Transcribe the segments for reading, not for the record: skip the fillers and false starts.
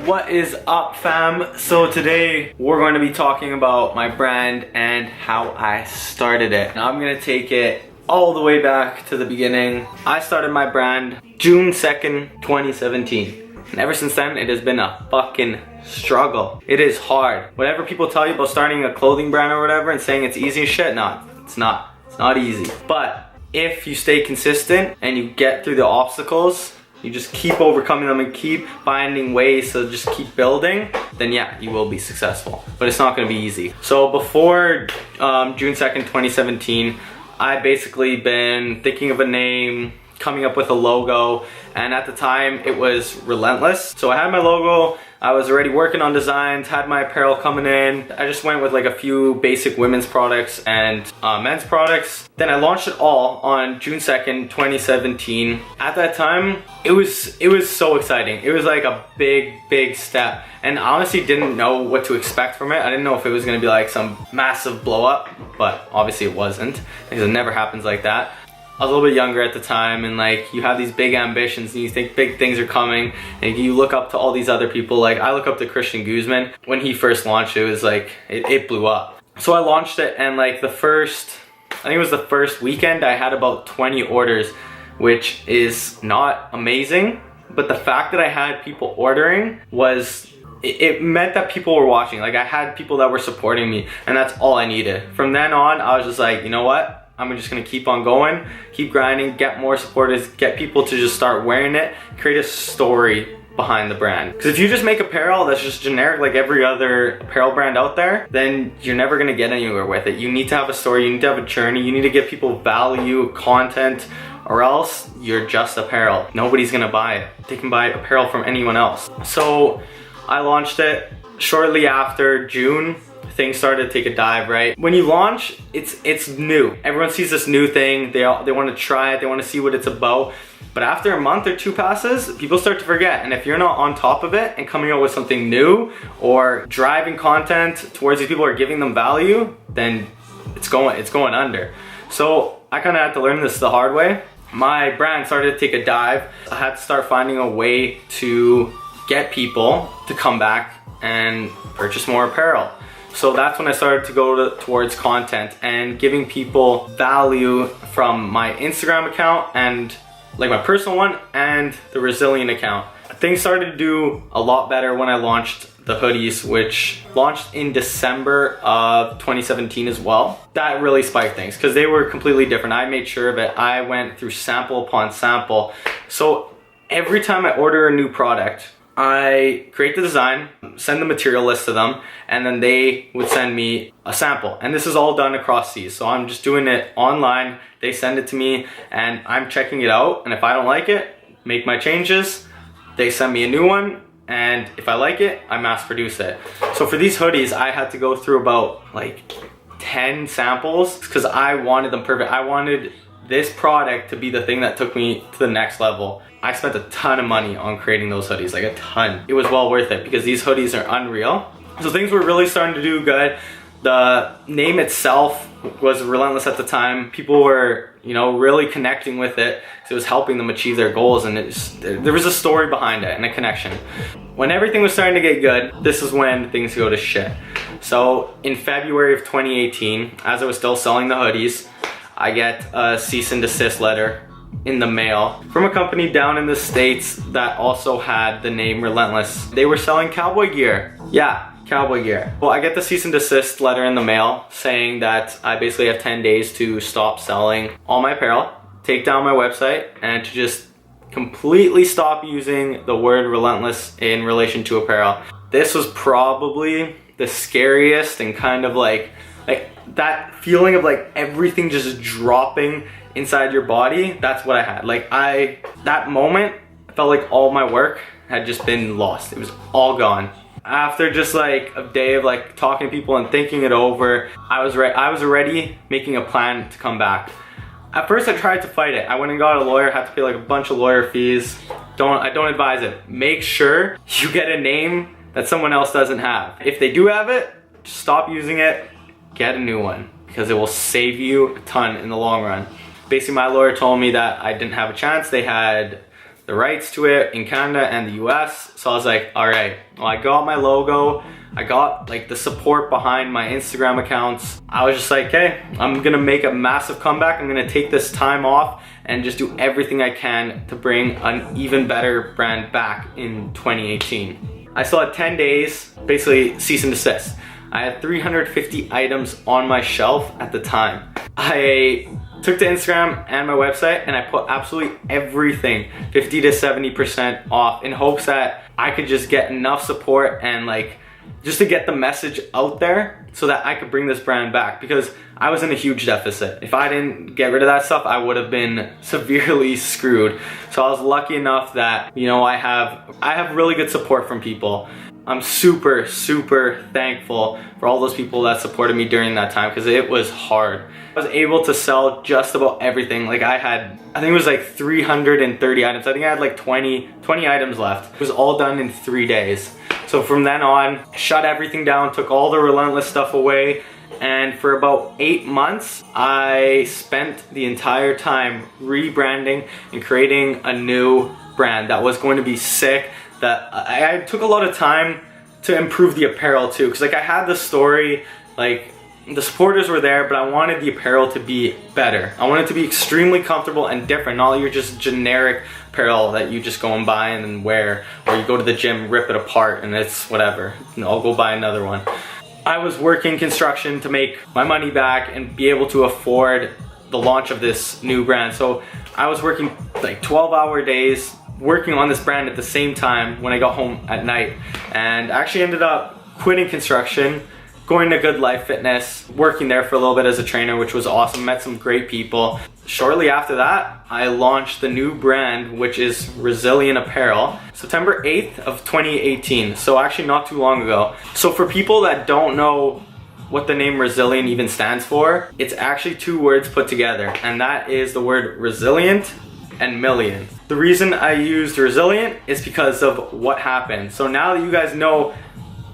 What is up, fam? So today we're going to be talking about my brand and how I started it. Now I'm gonna take it all the way back to the beginning. I started my brand June 2nd, 2017. And ever since then, it has been a fucking struggle. It is hard. Whatever people tell you about starting a clothing brand or whatever and saying it's easy as shit, no, it's not. It's not easy. But if you stay consistent and you get through the obstacles, you just keep overcoming them and keep finding ways to just keep building, then yeah, you will be successful. But it's not gonna be easy. So before June 2nd, 2017, I basically been thinking of a name, coming up with a logo, and at the time it was Relentless. So I had my logo, I was already working on designs, had my apparel coming in. I just went with like a few basic women's products and men's products. Then I launched it all on June 2nd, 2017. At that time, it was so exciting. It was like a big step. And I honestly didn't know what to expect from it. I didn't know if it was gonna be like some massive blow up, but obviously it wasn't, because it never happens like that. I was a little bit younger at the time, and like you have these big ambitions and you think big things are coming, and you look up to all these other people. Like I look up to Christian Guzman. When he first launched it was like it blew up. So I launched it, and like I think it was the first weekend, I had about 20 orders, which is not amazing, but the fact that I had people ordering was, it meant that people were watching. Like I had people that were supporting me, and that's all I needed. From then on, I was just like, you know what? I'm just gonna keep on going, keep grinding, get more supporters, get people to just start wearing it, create a story behind the brand. Because if you just make apparel that's just generic like every other apparel brand out there, then you're never gonna get anywhere with it. You need to have a story, you need to have a journey, you need to give people value, content, or else you're just apparel. Nobody's gonna buy it. They can buy apparel from anyone else. So I launched it shortly after June. Things started to take a dive, right? When you launch, it's new. Everyone sees this new thing, they want to try it, they want to see what it's about. But after a month or two passes, people start to forget. And if you're not on top of it and coming out with something new or driving content towards these people or giving them value, then it's going under. So I kind of had to learn this the hard way. My brand started to take a dive. I had to start finding a way to get people to come back and purchase more apparel. So that's when I started to go towards content and giving people value from my Instagram account, and like my personal one, and the Resilient account. Things started to do a lot better when I launched the hoodies, which launched in December of 2017 as well. That really spiked things because they were completely different. I made sure of it. I went through sample upon sample. So every time I order a new product, I create the design, send the material list to them, and then they would send me a sample. And this is all done across these. So I'm just doing it online. They send it to me and I'm checking it out. And if I don't like it, make my changes. They send me a new one. And if I like it, I mass produce it. So for these hoodies, I had to go through about like 10 samples because I wanted them perfect. I wanted this product to be the thing that took me to the next level. I spent a ton of money on creating those hoodies, like a ton. It was well worth it because these hoodies are unreal. So things were really starting to do good. The name itself was Relentless at the time. People were, really connecting with it because it was helping them achieve their goals, and there was a story behind it and a connection. When everything was starting to get good, this is when things go to shit. So in February of 2018, as I was still selling the hoodies, I get a cease and desist letter in the mail from a company down in the States that also had the name Relentless. They were selling cowboy gear. Yeah, cowboy gear. Well, I get the cease and desist letter in the mail saying that I basically have 10 days to stop selling all my apparel, take down my website, and to just completely stop using the word Relentless in relation to apparel. This was probably the scariest and kind of like that feeling of like everything just dropping inside your body. That's what I had. That moment, I felt like all my work had just been lost. It was all gone. After just like a day of like talking to people and thinking it over, I was already making a plan to come back. At first I tried to fight it. I went and got a lawyer, had to pay like a bunch of lawyer fees. I don't advise it. Make sure you get a name that someone else doesn't have. If they do have it, just stop using it, get a new one, because it will save you a ton in the long run. Basically, my lawyer told me that I didn't have a chance. They had the rights to it in Canada and the US. So I was like, all right, well, I got my logo, I got like the support behind my Instagram accounts. I was just like, okay, I'm gonna make a massive comeback. I'm gonna take this time off and just do everything I can to bring an even better brand back in 2018. I still had 10 days, basically cease and desist. I had 350 items on my shelf at the time. I took to Instagram and my website and I put absolutely everything 50 to 70% off in hopes that I could just get enough support and like just to get the message out there so that I could bring this brand back, because I was in a huge deficit. If I didn't get rid of that stuff, I would have been severely screwed. So I was lucky enough that, you know, I have really good support from people. I'm super, super thankful for all those people that supported me during that time, because it was hard. I was able to sell just about everything. Like I think it was like 330 items. I think I had like 20 items left. It was all done in 3 days. So from then on, shut everything down, took all the Relentless stuff away, and for about 8 months, I spent the entire time rebranding and creating a new brand that was going to be sick. That I took a lot of time to improve the apparel too, because like I had the story, like the supporters were there, but I wanted the apparel to be better. I wanted it to be extremely comfortable and different, not your just generic apparel that you just go and buy and then wear, or you go to the gym, rip it apart, and it's whatever. I'll go buy another one. I was working construction to make my money back and be able to afford the launch of this new brand. So I was working like 12-hour days, working on this brand at the same time when I got home at night, and I actually ended up quitting construction, going to Good Life Fitness, working there for a little bit as a trainer, which was awesome. Met some great people. Shortly after that, I launched the new brand, which is Resilient Apparel, September 8th of 2018. So actually not too long ago. So for people that don't know what the name Resilient even stands for, it's actually 2 words put together, and that is the word resilient and million. The reason I used resilient is because of what happened. So now that you guys know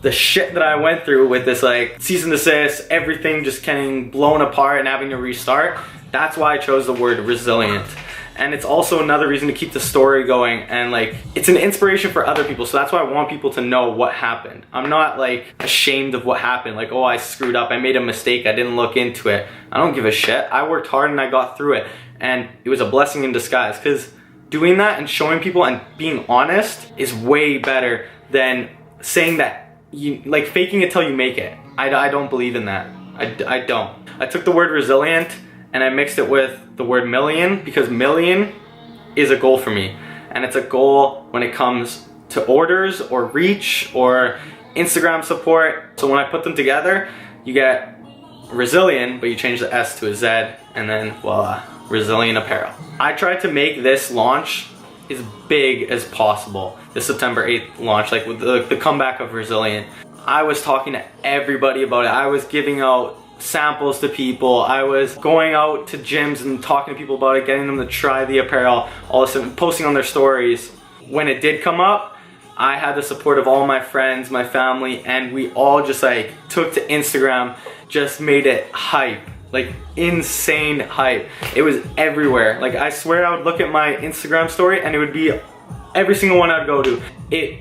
the shit that I went through with this like cease and desist, everything just getting blown apart and having to restart, that's why I chose the word resilient. And it's also another reason to keep the story going, and like it's an inspiration for other people. So that's why I want people to know what happened. I'm not like ashamed of what happened, like, oh, I screwed up, I made a mistake, I didn't look into it. I don't give a shit. I worked hard and I got through it, and it was a blessing in disguise, because doing that and showing people and being honest is way better than saying that you like faking it till you make it. I don't believe in that. I don't. I took the word resilient and I mixed it with the word million, because million is a goal for me, and it's a goal when it comes to orders or reach or Instagram support. So when I put them together, you get resilient, but you change the S to a Z, and then voila, Resilient Apparel. I tried to make this launch as big as possible, the September 8th launch, like with the comeback of Resilient. I was talking to everybody about it. I was giving out samples to people. I was going out to gyms and talking to people about it, getting them to try the apparel, all this stuff, posting on their stories. When it did come up, I had the support of all my friends, my family, and we all just like took to Instagram, just made it hype. Like insane hype. It was everywhere. Like I swear I would look at my Instagram story and it would be every single one I'd go to.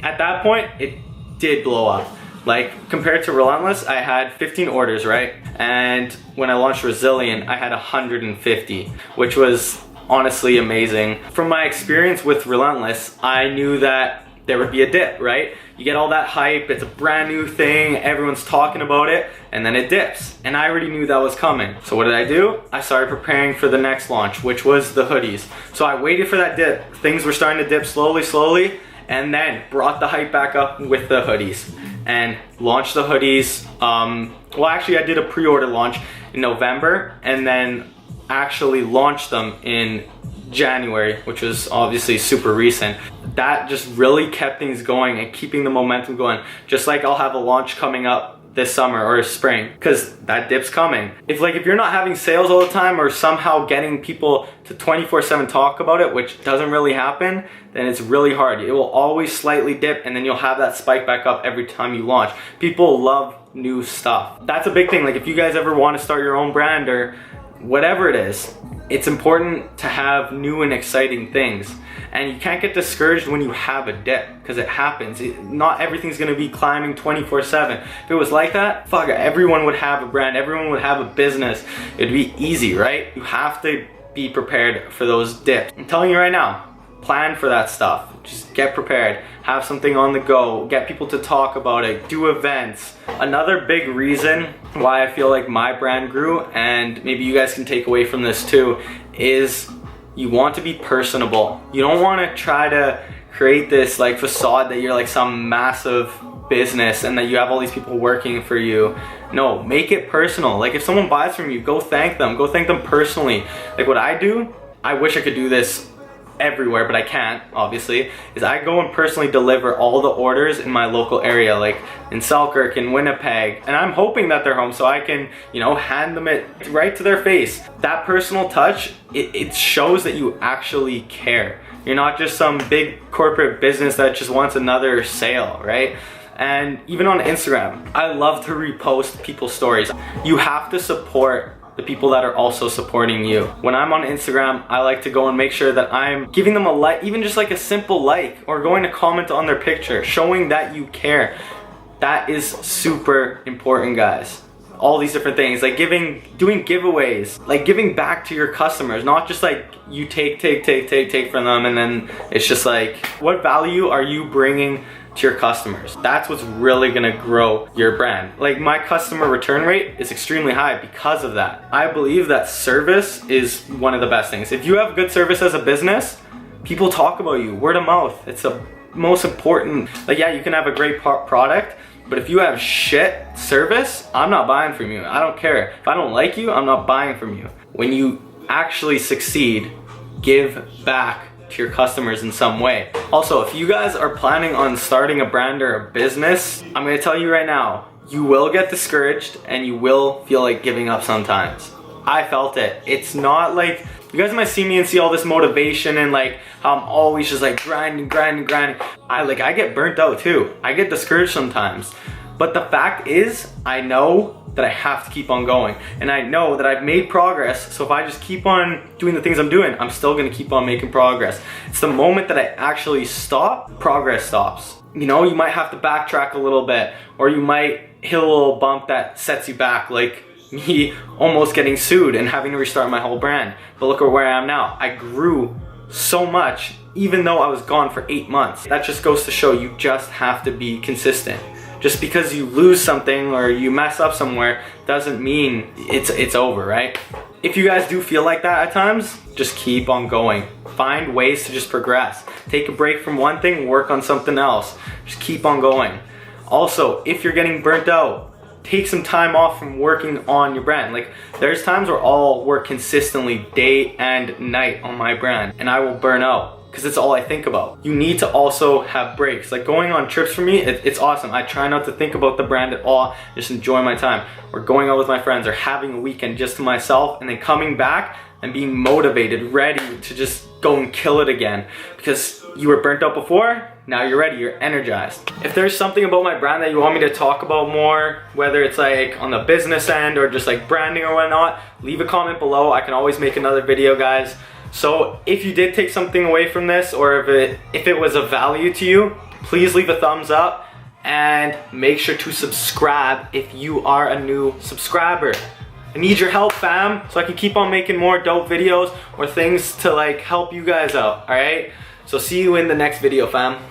At that point, it did blow up. Like compared to Relentless, I had 15 orders, right? And when I launched Resilient, I had 150, which was honestly amazing. From my experience with Relentless, I knew that there would be a dip, right? You get all that hype, it's a brand new thing, everyone's talking about it, and then it dips. And I already knew that was coming. So what did I do? I started preparing for the next launch, which was the hoodies. So I waited for that dip. Things were starting to dip slowly, and then brought the hype back up with the hoodies. And launched the hoodies. Well, actually I did a pre-order launch in November, and then actually launched them in January, which was obviously super recent. That just really kept things going and keeping the momentum going. Just like I'll have a launch coming up this summer or spring, because that dip's coming. If you're not having sales all the time, or somehow getting people to 24/7 talk about it, which doesn't really happen, then it's really hard. It will always slightly dip, and then you'll have that spike back up every time you launch. People love new stuff. That's a big thing. Like if you guys ever want to start your own brand or whatever it is, it's important to have new and exciting things. And you can't get discouraged when you have a dip, because it happens. Not everything's gonna be climbing 24/7. If it was like that, fuck it, everyone would have a brand, everyone would have a business. It'd be easy, right? You have to be prepared for those dips. I'm telling you right now, plan for that stuff. Just get prepared. Have something on the go. Get people to talk about it. Do events. Another big reason why I feel like my brand grew, and maybe you guys can take away from this too, is you want to be personable. You don't want to try to create this like facade that you're like some massive business and that you have all these people working for you. No, make it personal. Like if someone buys from you, go thank them. Go thank them personally. Like what I do, I wish I could do this everywhere, but I can't, obviously, is I go and personally deliver all the orders in my local area, like in Selkirk, in Winnipeg, and I'm hoping that they're home so I can, you know, hand them it right to their face. That personal touch, it shows that you actually care. You're not just some big corporate business that just wants another sale, right? And even on Instagram, I love to repost people's stories. You have to support the people that are also supporting you. When I'm on Instagram, I like to go and make sure that I'm giving them a like, even just like a simple like, or going to comment on their picture, showing that you care. That is super important, guys. All these different things, like doing giveaways, like giving back to your customers, not just like you take from them and then it's just like, what value are you bringing to your customers? That's what's really gonna grow your brand. Like my customer return rate is extremely high because of that. I believe that service is one of the best things. If you have good service as a business, people talk about you, word of mouth. It's the most important. Like yeah, you can have a great product, but if you have shit service, I'm not buying from you. I don't care. If I don't like you, I'm not buying from you. When you actually succeed, give back to your customers in some way. Also, if you guys are planning on starting a brand or a business, I'm gonna tell you right now, you will get discouraged and you will feel like giving up sometimes. I felt it. It's not like, you guys might see me and see all this motivation and like how I'm always just like grinding. I get burnt out too. I get discouraged sometimes. But the fact is, I know that I have to keep on going. And I know that I've made progress, so if I just keep on doing the things I'm doing, I'm still gonna keep on making progress. It's the moment that I actually stop, progress stops. You know, you might have to backtrack a little bit, or you might hit a little bump that sets you back, like me almost getting sued and having to restart my whole brand. But look at where I am now. I grew so much, even though I was gone for 8 months. That just goes to show you just have to be consistent. Just because you lose something or you mess up somewhere doesn't mean it's over, right? If you guys do feel like that at times, just keep on going. Find ways to just progress. Take a break from one thing, work on something else. Just keep on going. Also, if you're getting burnt out, take some time off from working on your brand. Like there's times where I'll work consistently day and night on my brand and I will burn out, because it's all I think about. You need to also have breaks. Like going on trips for me, it's awesome. I try not to think about the brand at all, just enjoy my time. Or going out with my friends, or having a weekend just to myself, and then coming back and being motivated, ready to just go and kill it again. Because you were burnt out before, now you're ready, you're energized. If there's something about my brand that you want me to talk about more, whether it's like on the business end or just like branding or whatnot, leave a comment below. I can always make another video, guys. So if you did take something away from this, or if it was of value to you, please leave a thumbs up and make sure to subscribe if you are a new subscriber. I need your help, fam, so I can keep on making more dope videos or things to like help you guys out, all right? So see you in the next video, fam.